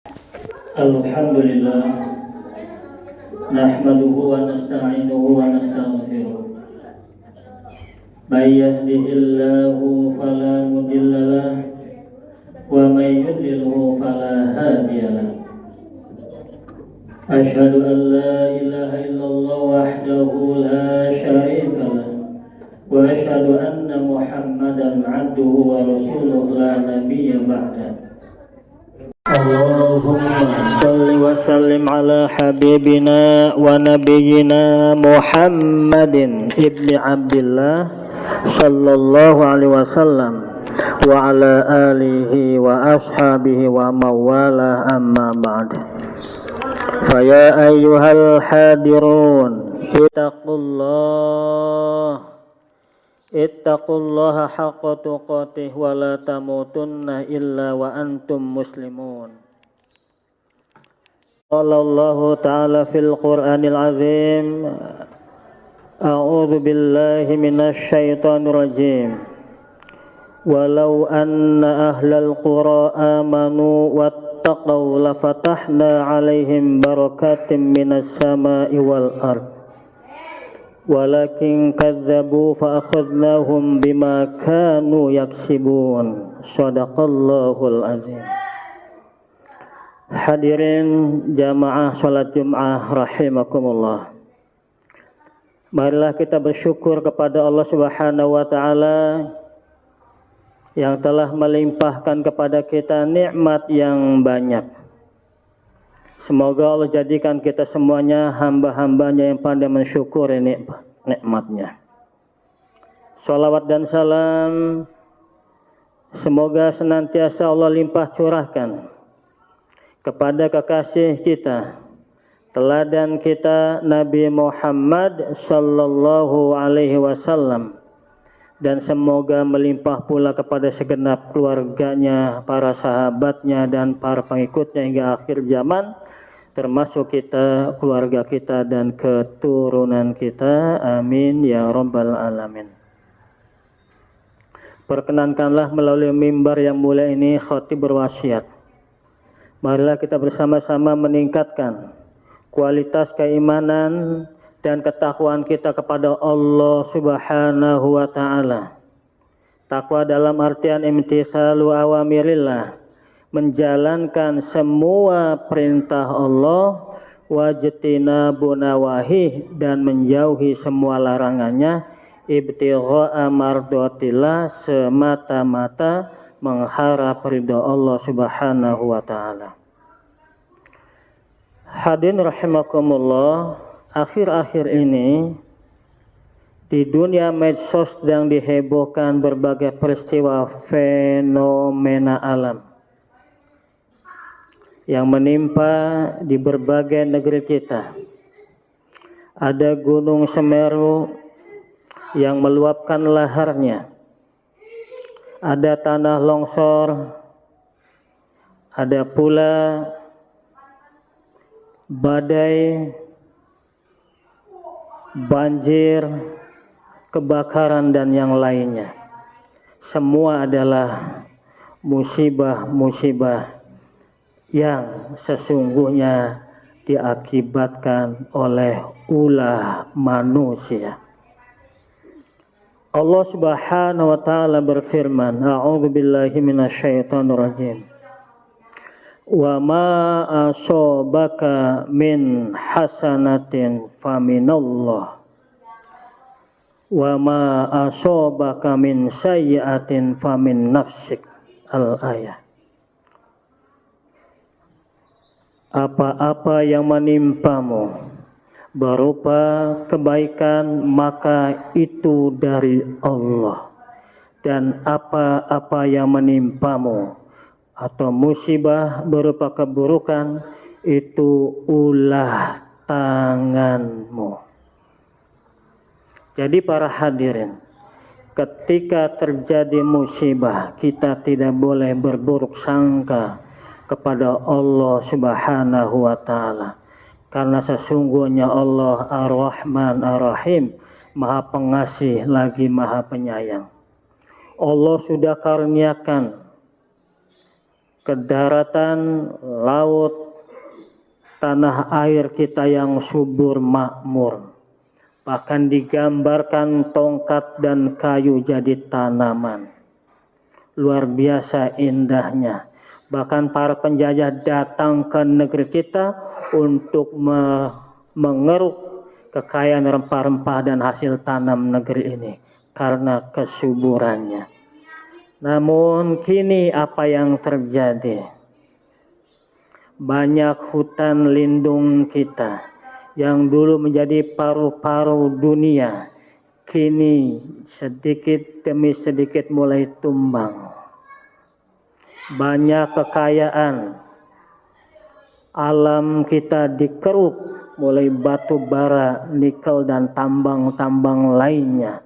Alhamdulillah, nahmaduhu wa nasta'inuhu wa nastaghfiruh. May yahdihillahu fala mudilla lahu wa may yudlilhu fala hadiya lahu. Asyhadu an la ilaha illallah wahdahu la syarika lahu wa asyhadu anna Muhammadan 'abduhu wa rasuluhu la nabiyya ba'dahu. Allahumma salli wa sallim ala habibina wa nabiyyina Muhammadin ibni Abdillah sallallahu alaihi wasallam wa ala alihi wa ashabihi wa mawala amma ba'd. Faya ayyuhal hadirun ittaqullaha haqqa tuqatih wa la tamutunna illa wa antum muslimun. Qala Allah ta'ala fil Qur'anil azim, a'udzu billahi minasy syaithanir rajim. Walau anna ahlal qura amanu wattaqau lafatahna 'alaihim barakatim minas sama'i wal ardh. Walakin kadzabu fa akhadnahum bima kanu yaksibun. Shadaqallahul azim. Hadirin jamaah salat Jumat rahimakumullah. Marilah kita bersyukur kepada Allah Subhanahu wa taala yang telah melimpahkan kepada kita nikmat yang banyak. Semoga Allah jadikan kita semuanya hamba-hambanya yang pandai mensyukuri nikmatnya. Salawat dan salam semoga senantiasa Allah limpah curahkan kepada kekasih kita, teladan kita Nabi Muhammad sallallahu alaihi wasallam, dan semoga melimpah pula kepada segenap keluarganya, para sahabatnya dan para pengikutnya hingga akhir zaman, termasuk kita, keluarga kita dan keturunan kita. Amin ya rabbal alamin. Perkenankanlah melalui mimbar yang mulia ini khatib berwasiat. Marilah kita bersama-sama meningkatkan kualitas keimanan dan ketakwaan kita kepada Allah Subhanahu wa taala. Takwa dalam artian imtithalu awamirillah, menjalankan semua perintah Allah, wajtinabu nawahi, dan menjauhi semua larangannya, ibtigha'a mardatillah, semata-mata mengharap ridha Allah Subhanahu wa taala. Hadirin rahimakumullah, akhir-akhir ini di dunia medsos sedang dihebohkan berbagai peristiwa fenomena alam yang menimpa di berbagai negeri kita. Ada Gunung Semeru yang meluapkan laharnya, ada tanah longsor, ada pula badai, banjir, kebakaran dan yang lainnya. Semua adalah musibah-musibah yang sesungguhnya diakibatkan oleh ulah manusia. Allah Subhanahu wa taala berfirman, a'udzu billahi minasyaitonir rajim. Wa ma asabaka min hasanatin faminallah wa ma asabaka min sayyi'atin famin nafsik. Al-ayah. Apa-apa yang menimpamu berupa kebaikan maka itu dari Allah, dan apa-apa yang menimpamu atau musibah berupa keburukan itu ulah tanganmu. Jadi para hadirin, ketika terjadi musibah kita tidak boleh berburuk sangka kepada Allah Subhanahu wa taala, karena sesungguhnya Allah Ar-Rahman Ar-Rahim, Maha Pengasih lagi Maha Penyayang. Allah sudah karuniakan kedaratan, laut, tanah air kita yang subur makmur. Bahkan digambarkan tongkat dan kayu jadi tanaman. Luar biasa indahnya. Bahkan para penjajah datang ke negeri kita untuk mengeruk kekayaan rempah-rempah dan hasil tanam negeri ini karena kesuburannya. Namun kini apa yang terjadi? Banyak hutan lindung kita yang dulu menjadi paru-paru dunia, kini sedikit demi sedikit mulai tumbang. Banyak kekayaan alam kita dikeruk, mulai batu bara, nikel dan tambang-tambang lainnya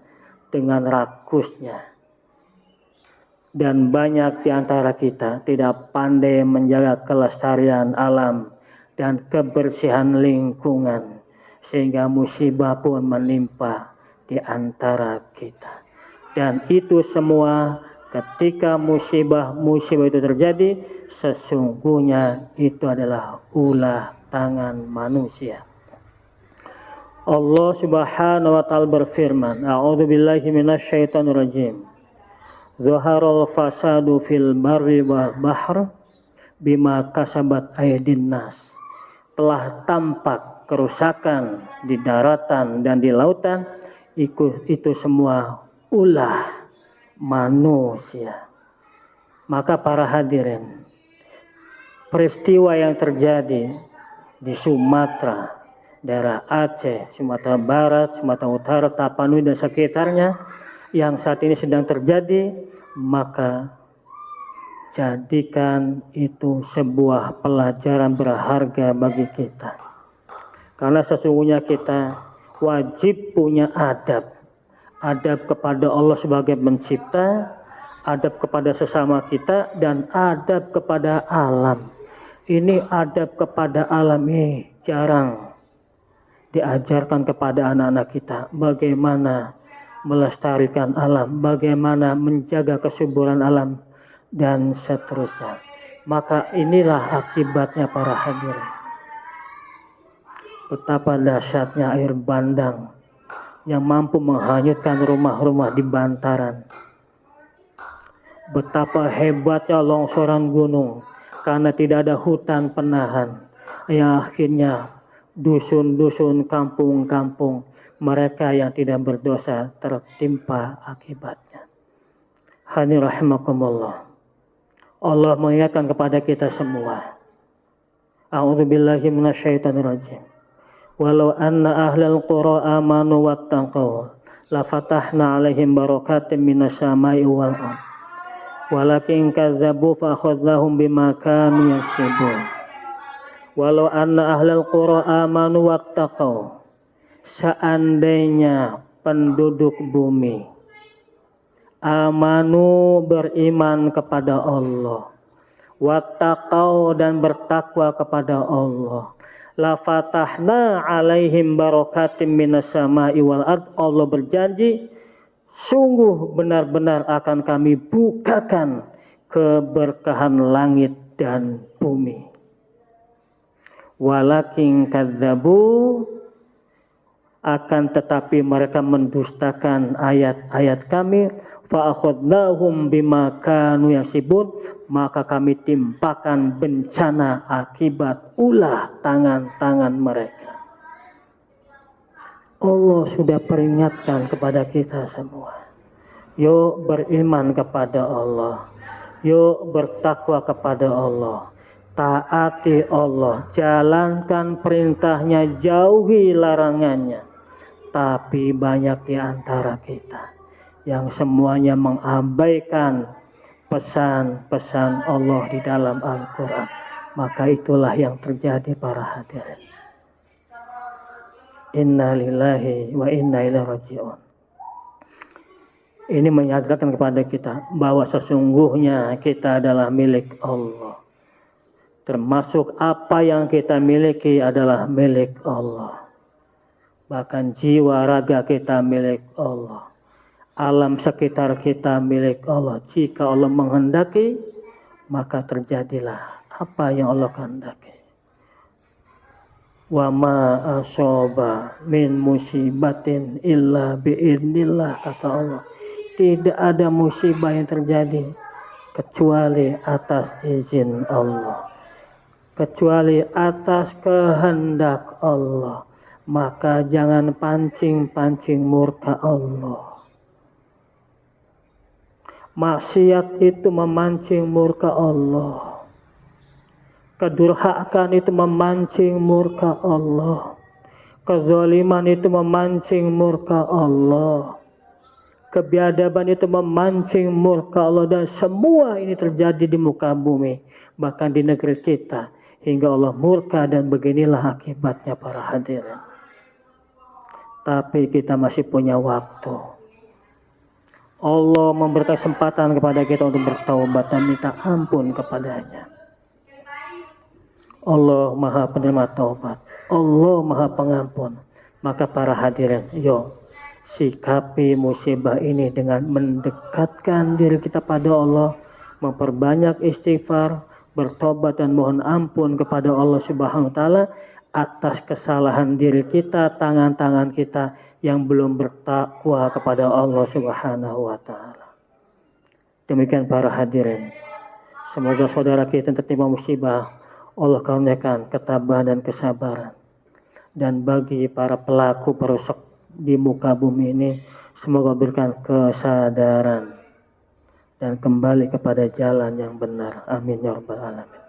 dengan rakusnya. Dan banyak di antara kita tidak pandai menjaga kelestarian alam dan kebersihan lingkungan, sehingga musibah pun menimpa di antara kita. Dan itu semua ketika musibah itu terjadi, sesungguhnya itu adalah ulah tangan manusia. Allah Subhanahu wa taala berfirman, A'udzubillahi minasyaitonir rajim. Zaharal fasadu fil barri wal bahr bima kasabat aydin nas. Telah tampak kerusakan di daratan dan di lautan, itu semua ulah manusia. Maka para hadirin, peristiwa yang terjadi di Sumatera, daerah Aceh, Sumatera Barat, Sumatera Utara, Tapanuli dan sekitarnya yang saat ini sedang terjadi, maka jadikan itu sebuah pelajaran berharga bagi kita. Karena sesungguhnya kita wajib punya adab. Adab kepada Allah sebagai pencipta, adab kepada sesama kita, dan adab kepada alam. Ini adab kepada alam ini jarang diajarkan kepada anak-anak kita. Bagaimana melestarikan alam, bagaimana menjaga kesuburan alam, dan seterusnya. Maka inilah akibatnya para hadirin. Betapa dahsyatnya air bandang yang mampu menghanyutkan rumah-rumah di bantaran. Betapa hebatnya longsoran gunung karena tidak ada hutan penahan, yang akhirnya dusun-dusun, kampung-kampung mereka yang tidak berdosa tertimpa akibatnya. Hadirin rahimakumullah. Allah mengingatkan kepada kita semua. A'udzubillahi minasyaitonir rajim. Walau anna ahlal qura amanu wattaqau la fatahna 'alaihim barakatim minas sama'i wal ardh. Walakin kadzabu fa akhadnahum bima kanu yaksibun. Walau anna ahlal qura amanu wattaqau, seandainya penduduk bumi amanu, beriman kepada Allah, wattaqau, dan bertakwa kepada Allah, la fatahna 'alaihim barakatim minas sama'i wal ardh. Allah berjanji, sungguh benar-benar akan kami bukakan keberkahan langit dan bumi. Walakin kadzabu, akan tetapi mereka mendustakan ayat-ayat kami, fa akhadnahum bima kanu yaksibun, maka kami timpakan bencana akibat ulah tangan-tangan mereka. Allah sudah peringatkan kepada kita semua. Yuk beriman kepada Allah. Yuk bertakwa kepada Allah. Taati Allah. Jalankan perintahnya, jauhi larangannya. Tapi banyak di antara kita yang semuanya mengabaikan pesan-pesan Allah di dalam Al-Quran. Maka itulah yang terjadi para hadirin. Inna lillahi wa inna ilaihi raji'un. Ini menyadarkan kepada kita bahwa sesungguhnya kita adalah milik Allah. Termasuk apa yang kita miliki adalah milik Allah. Bahkan jiwa raga kita milik Allah. Alam sekitar kita milik Allah. Jika Allah menghendaki, maka terjadilah apa yang Allah kehendaki. Wa ma asoba min musibatin illa biidnillah, kata Allah. Tidak ada musibah yang terjadi kecuali atas izin Allah, kecuali atas kehendak Allah. Maka jangan pancing-pancing murka Allah. Maksiat itu memancing murka Allah. Kedurhakaan itu memancing murka Allah. Kezaliman itu memancing murka Allah. Kebiadaban itu memancing murka Allah. Dan semua ini terjadi di muka bumi, bahkan di negeri kita, hingga Allah murka. Dan beginilah akibatnya para hadirin. Tapi kita masih punya waktu. Allah memberi kesempatan kepada kita untuk bertaubat dan minta ampun kepadanya. Allah Maha Penerima Taubat, Allah Maha Pengampun. Maka para hadirin, yuk sikapi musibah ini dengan mendekatkan diri kita pada Allah, memperbanyak istighfar, bertobat dan mohon ampun kepada Allah Subhanahu wa taala atas kesalahan diri kita, tangan-tangan kita yang belum bertakwa kepada Allah Subhanahu wa taala. Demikian para hadirin. Semoga saudara kita yang tertimpa musibah Allah karuniakan ketabahan dan kesabaran. Dan bagi para pelaku perusak di muka bumi ini, semoga berikan kesadaran dan kembali kepada jalan yang benar. Amin ya rabbal alamin.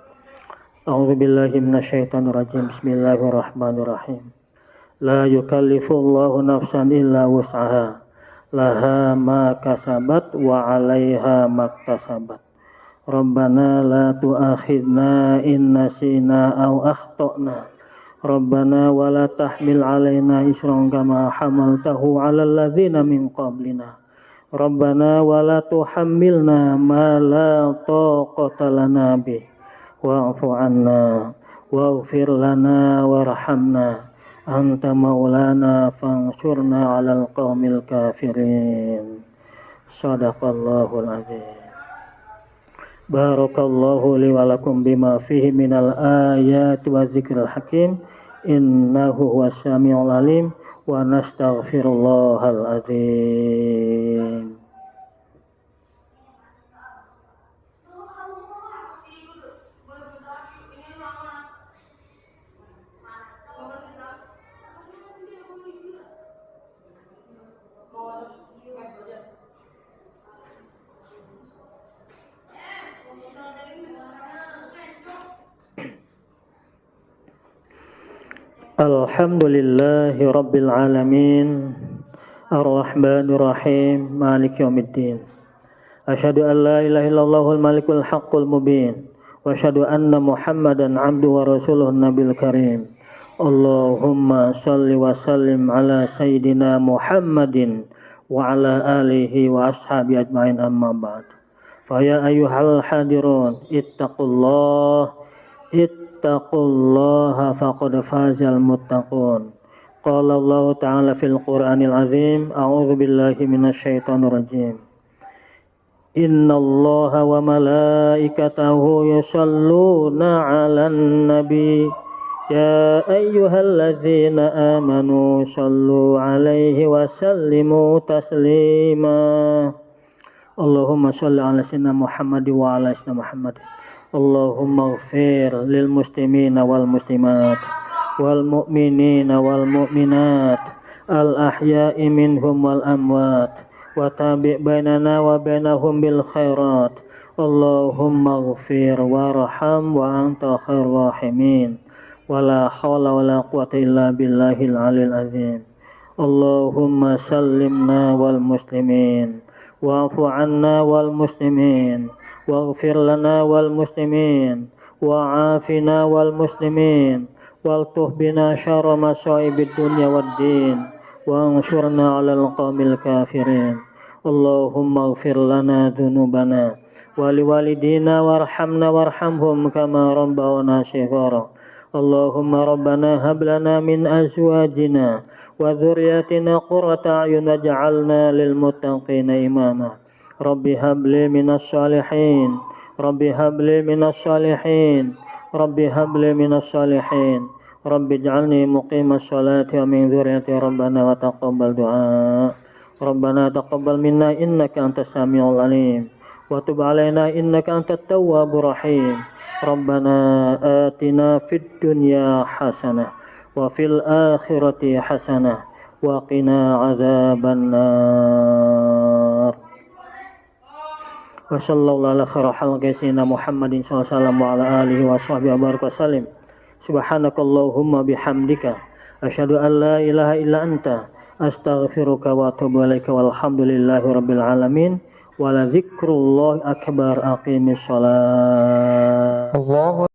A'udzubillahi minasyaitonirrajim. Bismillahirrahmanirrahim. La yukallifullahu nafsan illa wus'aha. Laha ma kasabat wa 'alaiha maktasabat. Rabbana la tu'akhidna in nasina aw akhtana. Rabbana wa la tahmil 'alaina isran kama hamaltahu 'alal ladzina min qablina. Rabbana wa la tuhammilna ma la taqata lana bih. Wa'fu 'anna waghfir lana warhamna. Anta maulana fansurna 'alal qaumil kafirin. Shadaqallahul azim. Barakallahu li wa lakum bima fihi minal ayati wa zikril hakim. Innahu huwas samiul alim. Wa nastaghfirullahal azim. Alhamdulillahi Rabbil Alamin. Ar-Rahmanir Rahim. Maliki yaumiddin. Asyhadu an la ilaha illallahul malikul haqqul mubin. Wa asyhadu anna Muhammadan abduhu wa rasuluhu nabil karim. Allahumma salli wa sallim ala sayyidina Muhammadin wa ala alihi wa ashabi ajma'in, amma ba'd. Fa ya ayyuhal hadirun ittaqullaha faqad fazal muttaqun. Qala Allah ta'ala fil Qur'anil azim. A'udzu billahi minasyaitonir rajim. Innallaha wa malaikatahu yusholluna 'alan nabi. Ya ayyuhalladzina amanu shallu 'alaihi wa sallimu taslima. Allahumma shalli 'ala sayyidina Muhammad wa 'ala sayyidina Muhammad. Allahumma ighfir lil muslimina wal muslimat wal mu'minina wal mu'minat al ahya'i minhum wal amwat wa tabi' bainana wa bainahum bil khairat. Allahumma ighfir warham wa anta khairur rahimin. Wala hawla wala quwwata illa billahil aliyil azim. Allahumma sallimna wal muslimin wa'fu 'anna wal muslimin waghfir lana wal muslimin wa'afina wal muslimin waltuh bina syarra masaibid dunya wad din wansurna 'alal qaumil kafirin. Allahumma ighfir lana dzunubana wa liwalidina warhamna warhamhum kama rabbawna shighara. Allahumma rabbana hab lana min azwajina wa dzurriyyatina qurrata a'yun waj'alna lil muttaqina imama. Rabbi habli minas salihin Rabbi habli minas salihin, Rabbi habli minas salihin, Rabbi ij'alni muqimas salati wa min dzurriyyati Rabbana wa taqabbal du'a. Rabbana taqabbal minna innaka antas samiul alim wa tub alaina innaka antat tawwabur rahim. Rabbana atina fid dunya hasanah wa fil akhirati hasanah wa qina adzabannar. Wa sallallahu ala khairil sayyidina Muhammadin sallallahu alaihi wasallam wa ala alihi wa sahbihi wa baraka wasallim. Subhanakallahumma bihamdika asyhadu an la ilaha illa anta astaghfiruka wa atubu ilaika walhamdulillahi rabbil alamin wa la dzikrullahi akbar. Aqimis shalah. Allahu